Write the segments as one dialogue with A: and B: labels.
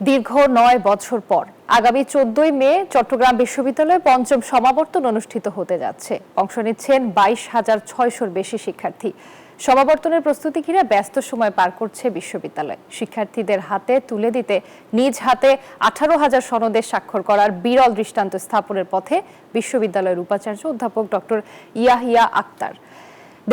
A: দীর্ঘ ৯ বছর পর আগামী ১৪ই মে চট্টগ্রাম বিশ্ববিদ্যালয়ে পঞ্চম সমাবর্তন অনুষ্ঠিত হতে যাচ্ছে। অংশ নিচ্ছেন ২২,৬০০-র বেশি শিক্ষার্থী। সমাবর্তনের প্রস্তুতি ঘিরে ব্যস্ত সময় পার করছে বিশ্ববিদ্যালয়। শিক্ষার্থীদের হাতে তুলে দিতে নিজ হাতে ১৮,০০০ সনদে স্বাক্ষর করার বিরল দৃষ্টান্ত স্থাপনের পথে বিশ্ববিদ্যালয়ের উপাচার্য অধ্যাপক ডক্টর ইয়াহিয়া আক্তার।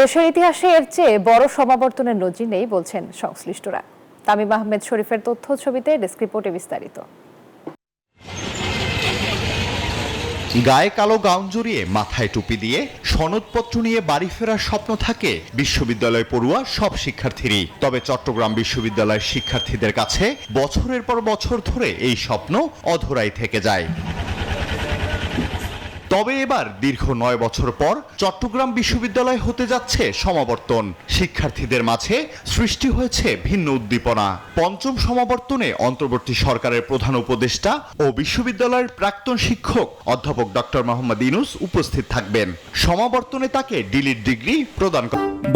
A: দেশের ইতিহাসে এর চেয়ে বড় সমাবর্তনের নজির নেই বলছেন সংশ্লিষ্টরা। তামিম আহমেদ শরীফের তথ্য ছবিতে ডেস্ক রিপোর্টে বিস্তারিত।
B: গায়ে কালো গাউন জড়িয়ে মাথায় টুপি দিয়ে সনদপত্র নিয়ে বাড়ি ফেরার স্বপ্ন থাকে বিশ্ববিদ্যালয় পড়ুয়া সব শিক্ষার্থীরই। তবে চট্টগ্রাম বিশ্ববিদ্যালয়ের শিক্ষার্থীদের কাছে বছরের পর বছর ধরে এই স্বপ্ন অধরাই থেকে যায়। তবে এবার দীর্ঘ ৯ বছর পর চট্টগ্রাম বিশ্ববিদ্যালয় হতে যাচ্ছে সমাবর্তন। শিক্ষার্থীদের মাঝে সৃষ্টি হয়েছে ভিন্ন উদ্দীপনা। পঞ্চম সমাবর্তনে অন্তর্বর্তী সরকারের প্রধান উপদেষ্টা ও বিশ্ববিদ্যালয়ের প্রাক্তন শিক্ষক অধ্যাপক ডক্টর মোহাম্মদ ইউনূস উপস্থিত থাকবেন। সমাবর্তনে তাকে ডিলিট ডিগ্রি প্রদান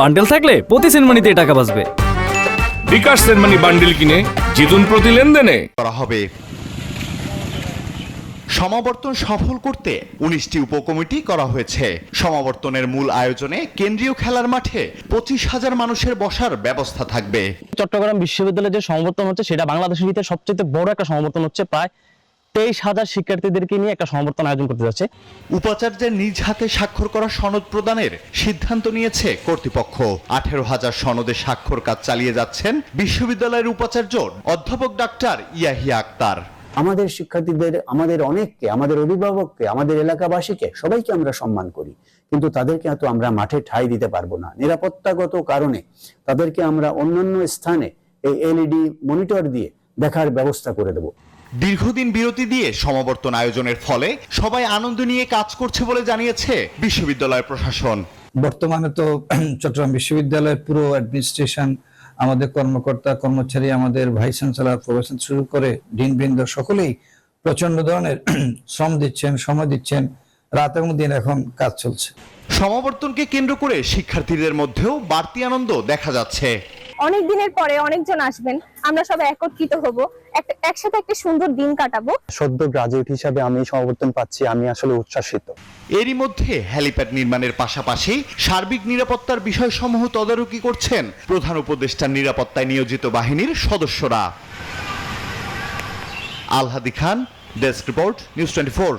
C: বান্ডেল থাকলে প্রতি সেনমানিতে টাকা বাঁচবে।
D: বিকাশ সেনমানি বান্ডেল কিনে জিতুন প্রতি লেনদেনে
B: করা হবে। সমাবর্তন সফল করতে ১৯টি উপকমিটি করা হয়েছে। সমাবর্তনের মূল আয়োজনে কেন্দ্রীয় খেলার মাঠে ২৫,০০০ মানুষের বসার ব্যবস্থা থাকবে।
E: চট্টগ্রাম বিশ্ববিদ্যালয়ে যে সমাবর্তন হচ্ছে সেটা বাংলাদেশের ভিতরে সবচেয়ে বড় একটা সমাবর্তন হচ্ছে। প্রায় ২৩,০০০ শিক্ষার্থীদেরকে নিয়ে একটা সমাবর্তন আয়োজন করতে যাচ্ছে।
B: উপাচার্যের নিজ হাতে স্বাক্ষর করা সনদ প্রদানের সিদ্ধান্ত নিয়েছে কর্তৃপক্ষ। ১৮,০০০ সনদে স্বাক্ষর কাজ চালিয়ে যাচ্ছেন বিশ্ববিদ্যালয়ের উপাচার্য অধ্যাপক ডাক্তার ইয়াহিয়া আক্তার।
F: আমাদের শিক্ষার্থীদের, আমাদের অনেককে, আমাদের অভিভাবককে, আমাদের এলাকাবাসীকে সবাইকে আমরা সম্মান করি, কিন্তু তাদেরকে তো আমরা মাঠে ঠাঁই দিতে পারবো না। নিরাপত্তাগত কারণে তাদেরকে আমরা অন্যান্য স্থানে এই এলইডি মনিটর দিয়ে দেখার ব্যবস্থা করে দেব।
B: দীর্ঘদিন বিরতি দিয়ে সমাবর্তন আয়োজনের ফলে সবাই আনন্দ নিয়ে কাজ করছে বলে জানিয়েছে বিশ্ববিদ্যালয় প্রশাসন।
G: বর্তমানে তো চট্টগ্রাম বিশ্ববিদ্যালয়ের পুরো অ্যাডমিনিস্ট্রেশন, আমাদের কর্মকর্তা কর্মচারী, আমাদের ভাইস চ্যান্সেলর, প্রফেসর শুরু করে ডিনবৃন্দ সকলেই প্রচন্ড ধরনের শ্রম দিচ্ছেন, সময় দিচ্ছেন। রাত এবং দিন এখন কাজ চলছে।
B: সমাবর্তনকে কেন্দ্র করে শিক্ষার্থীদের মধ্যেও বাড়তি আনন্দ দেখা যাচ্ছে।
H: অনেক দিনের পরে অনেকজন আসবেন, আমরা সবাই একত্রিত হব, একসাথে একটা সুন্দর দিন কাটাবো।
F: সদ্য গ্রাজুয়েট হিসাবে আমি সমাবর্তন পাচ্ছি, আমি আসলে উচ্ছ্বাসিত।
B: এরই মধ্যে হেলিপ্যাড নির্মাণের পাশাপাশি সার্বিক নিরাপত্তার বিষয়সমূহ তদারকি করছেন প্রধান উপদেষ্টার নিরাপত্তায় নিয়োজিত বাহিনীর সদস্যরা। আলহাদি খান, ডেস্ক রিপোর্ট, নিউজ 24।